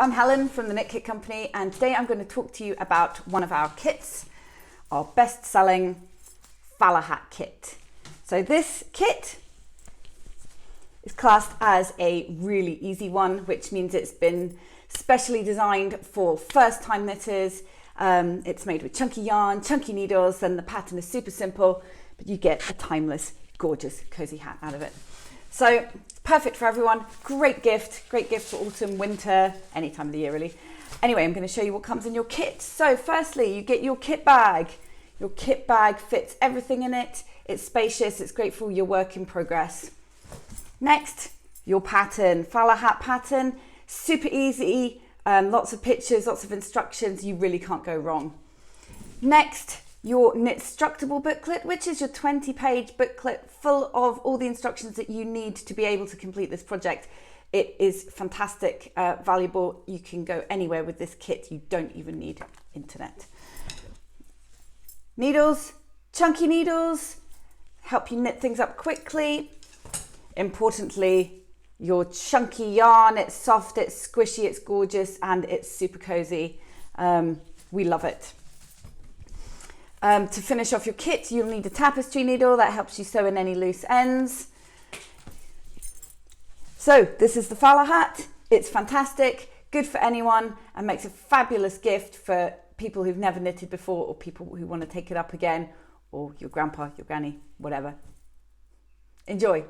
I'm Helen from the Knit Kit Company, and today I'm going to talk to you about one of our kits, our best-selling Fala Hat kit. So this kit is classed as a really easy one, which means it's been specially designed for first-time knitters. It's made with chunky yarn, chunky needles, and the pattern is super simple, but you get a timeless, gorgeous, cozy hat out of it. So it's perfect for everyone. Great gift for autumn, winter, any time of the year really. Anyway, I'm going to show you what comes in your kit. So firstly, you get your kit bag. Your kit bag fits everything in it. It's spacious, it's great for your work in progress. Next, your pattern, Fala Hat pattern, super easy, lots of pictures, lots of instructions, you really can't go wrong. Next, your Knitstructable booklet, which is your 20-page booklet full of all the instructions that you need to be able to complete this project. It is fantastic, valuable. You can go anywhere with this kit. You don't even need internet. Needles, chunky needles, help you knit things up quickly. Importantly, your chunky yarn, it's soft, it's squishy, it's gorgeous, and it's super cozy. We love it. To finish off your kit, you'll need a tapestry needle that helps you sew in any loose ends. So this is the Fala Hat. It's fantastic, good for anyone, and makes a fabulous gift for people who've never knitted before, or people who want to take it up again, or your grandpa, your granny, whatever. Enjoy.